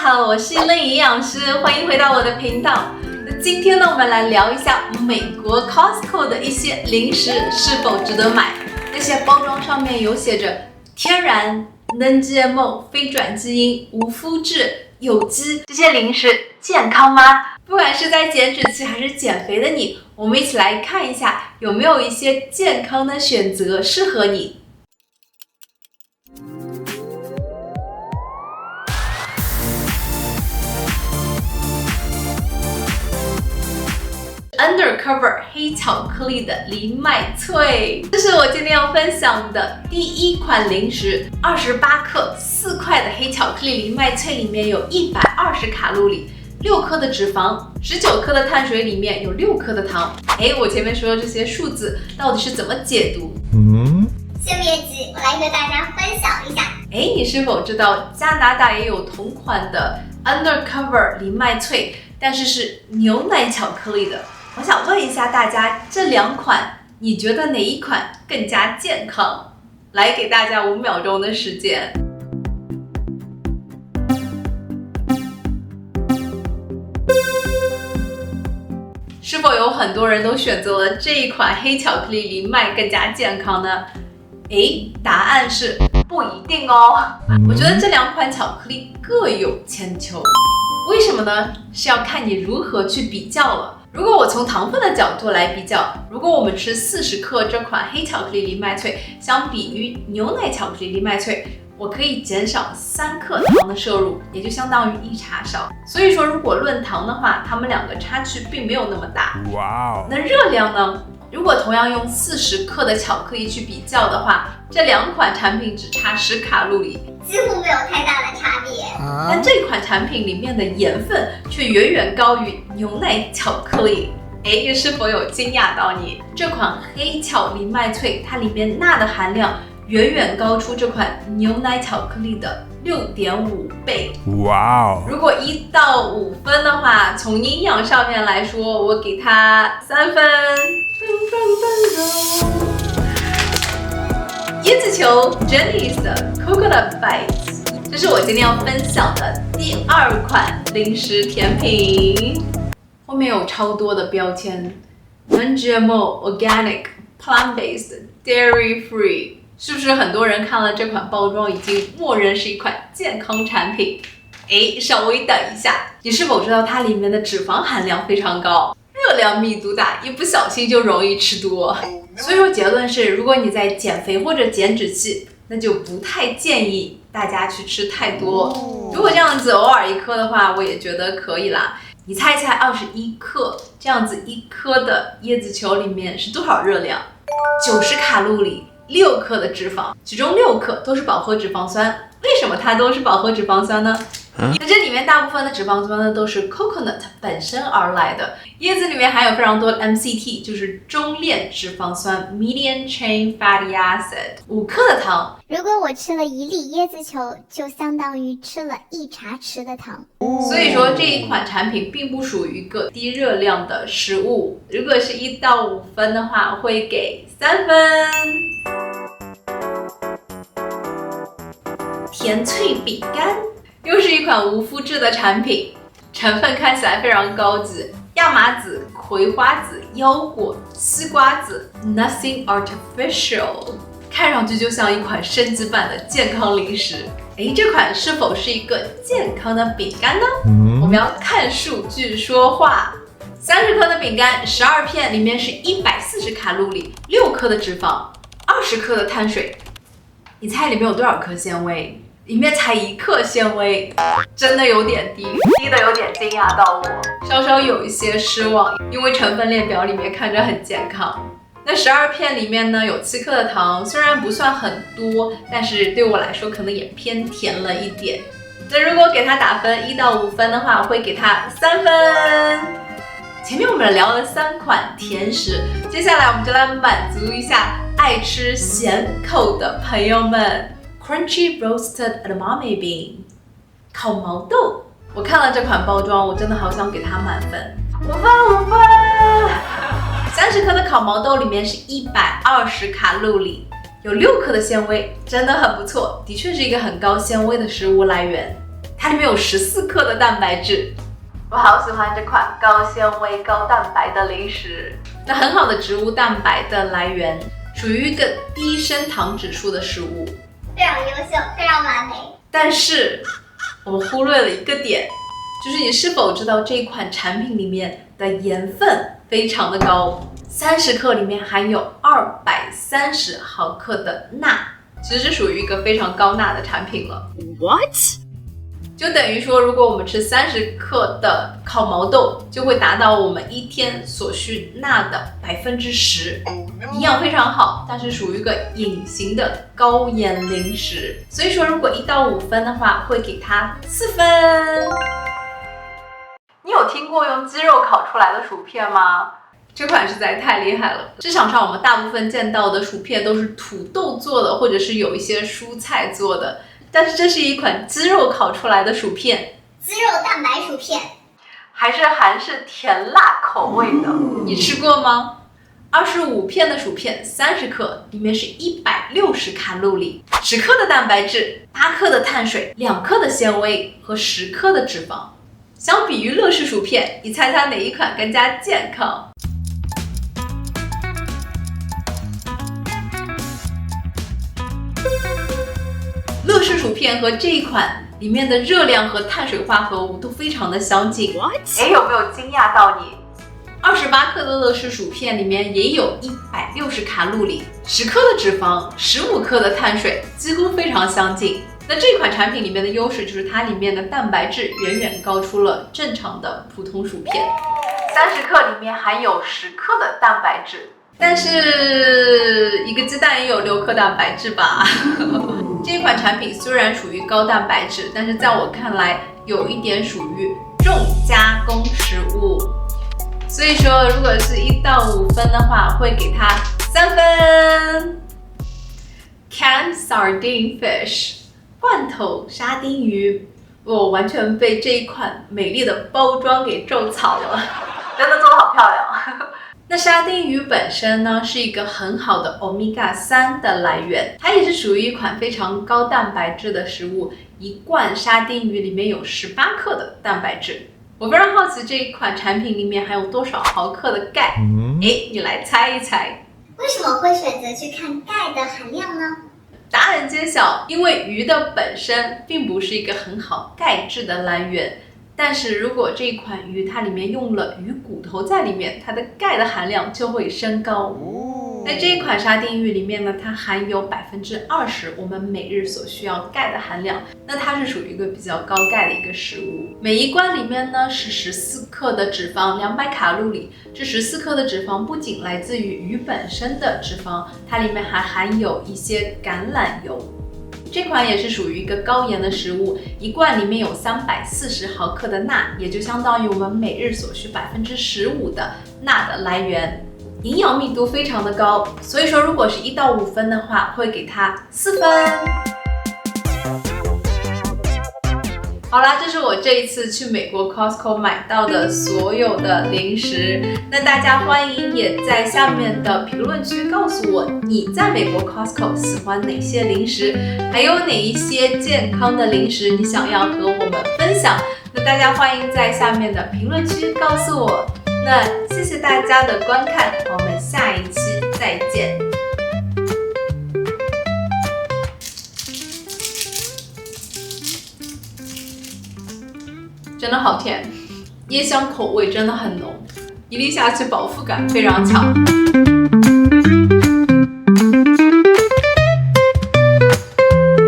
好，我是Elaine营养师，欢迎回到我的频道。那今天呢，我们来聊一下美国 Costco 的一些零食是否值得买。那些包装上面有写着天然、能 GMO、非转基因、无麸质、有机，这些零食健康吗？不管是在减脂期还是减肥的你，我们一起来看一下有没有一些健康的选择适合你。Undercover 黑巧克力的藜麦脆，这是我今天要分享的第一款零食，28克4块的黑巧克力藜麦脆里面有120卡路里，6克的脂肪，19克的碳水，里面有6克的糖。我前面说的这些数字到底是怎么解读？先别急，我来和大家分享一下。你是否知道加拿大也有同款的 Undercover 藜麦脆，但是是牛奶巧克力的？我想问一下大家，这两款你觉得哪一款更加健康？来，给大家5秒钟的时间。是否有很多人都选择了这一款黑巧克力藜麦更加健康呢？答案是不一定哦。我觉得这两款巧克力各有千秋。为什么呢？是要看你如何去比较了。如果我从糖分的角度来比较，如果我们吃40克这款黑巧克力藜麦脆，相比于牛奶巧克力藜麦脆，我可以减少3克糖的摄入，也就相当于1茶勺。所以说，如果论糖的话，它们两个差距并没有那么大。那热量呢？如果同样用40克的巧克力去比较的话，这两款产品只差10卡路里，几乎没有太大的差别。但这款产品里面的盐分却远远高于牛奶巧克力。是否有惊讶到你？这款黑巧藜麦脆，它里面钠的含量远远高出这款牛奶巧克力的6.5倍。如果1到5分的话，从营养上面来说，我给它3分。椰子球 Jenny's 的 Coconut Bites， 这是我今天要分享的第2款零食甜品。后面有超多的标签 Non-GMO、Organic、Plant-Based、Dairy Free， 是不是很多人看了这款包装已经默认是一款健康产品？稍微等一下，你是否知道它里面的脂肪含量非常高，热量密度大，一不小心就容易吃多。所以说结论是，如果你在减肥或者减脂期，那就不太建议大家去吃太多。如果这样子偶尔1颗的话，我也觉得可以啦。你猜一猜21克，这样子1颗的椰子球里面是多少热量？90卡路里，6克的脂肪，其中6克都是饱和脂肪酸。为什么它都是饱和脂肪酸呢？那这里面大部分的脂肪酸呢，都是 coconut 本身而来的。椰子里面含有非常多的 MCT， 就是中链脂肪酸 medium chain fatty acid。5克的糖，如果我吃了1粒椰子球，就相当于吃了1茶匙的糖。所以说这一款产品并不属于一个低热量的食物。如果是1到5分的话，我会给3分。甜脆饼干又是一款无麸质的产品，成分看起来非常高级，亚麻籽、葵花籽、腰果、西瓜籽 ，nothing artificial， 看上去就像一款升级版的健康零食。这款是否是一个健康的饼干呢？我们要看数据说话。30克的饼干，12片，里面是140卡路里，6克的脂肪，20克的碳水。你猜里面有多少克纤维？里面才1克纤维，真的有点低，低的有点惊讶到我，稍稍有一些失望，因为成分列表里面看着很健康。那12片里面呢，有7克的糖，虽然不算很多，但是对我来说可能也偏甜了一点。那如果给它打分1到5分的话，我会给它3分。前面我们聊了3款甜食，接下来我们就来满足一下爱吃咸口的朋友们。Crunchy roasted edamame bean， 烤毛豆。我看了这款包装，我真的好想给它满分，5分。30克的烤毛豆里面是120卡路里，有6克的纤维，真的很不错，的确是一个很高纤维的食物来源。它里面有14克的蛋白质。我好喜欢这款高纤维、高蛋白的零食。那很好的植物蛋白的来源，属于一个低升糖指数的食物，非常优秀，非常完美。但是我们忽略了一个点，就是你是否知道这一款产品里面的盐分非常的高，30克里面含有230毫克的钠，其实是属于一个非常高钠的产品了。 What？ 就等于说，如果我们吃30克的烤毛豆，就会达到我们一天所需钠的10%，营养非常好，但是属于一个隐形的高盐零食。所以说，如果1到5分的话，会给它4分。你有听过用鸡肉烤出来的薯片吗？这款实在太厉害了。市场上我们大部分见到的薯片都是土豆做的，或者是有一些蔬菜做的。但是这是一款鸡肉烤出来的薯片，鸡肉蛋白薯片，还是韩式甜辣口味的。你吃过吗？25片的薯片，30克，里面是160卡路里，10克的蛋白质，8克的碳水，2克的纤维和10克的脂肪。相比于乐事薯片，你猜猜哪一款更加健康？乐事薯片和这一款里面的热量和碳水化合物都非常的相近。What？ 有没有惊讶到你？28克的乐事薯片里面也有160卡路里，10克的脂肪，15克的碳水，几乎非常相近。那这款产品里面的优势就是它里面的蛋白质远远高出了正常的普通薯片，30克里面含有10克的蛋白质，但是一个鸡蛋也有6克蛋白质吧。这款产品虽然属于高蛋白质，但是在我看来有一点属于重加工食物，所以说如果是1到5分的话，会给它3分。Canned sardine fish， 罐头沙丁鱼，我完全被这一款美丽的包装给种草了，真的做得好漂亮。那沙丁鱼本身呢，是一个很好的 Omega-3 的来源，它也是属于一款非常高蛋白质的食物。一罐沙丁鱼里面有18克的蛋白质。我非常好奇这一款产品里面含有多少毫克的钙？你来猜一猜。为什么会选择去看钙的含量呢？答案揭晓，因为鱼的本身并不是一个很好钙质的来源。但是如果这款鱼它里面用了鱼骨头在里面，它的钙的含量就会升高。那这一款沙丁鱼里面呢，它含有20%我们每日所需要钙的含量，那它是属于一个比较高钙的一个食物。每一罐里面呢是14克的脂肪，200卡路里。这14克的脂肪不仅来自于鱼本身的脂肪，它里面还含有一些橄榄油。这款也是属于一个高盐的食物，一罐里面有340毫克的钠，也就相当于我们每日所需15%的钠的来源，营养密度非常的高，所以说如果是1到5分的话，会给它4分。好啦，这是我这一次去美国 Costco 买到的所有的零食。那大家欢迎也在下面的评论区告诉我，你在美国 Costco 喜欢哪些零食，还有哪一些健康的零食你想要和我们分享。那大家欢迎在下面的评论区告诉我。那谢谢大家的观看，我们下一期再见。真的好甜，椰香口味真的很浓，一粒下去饱腹感非常强。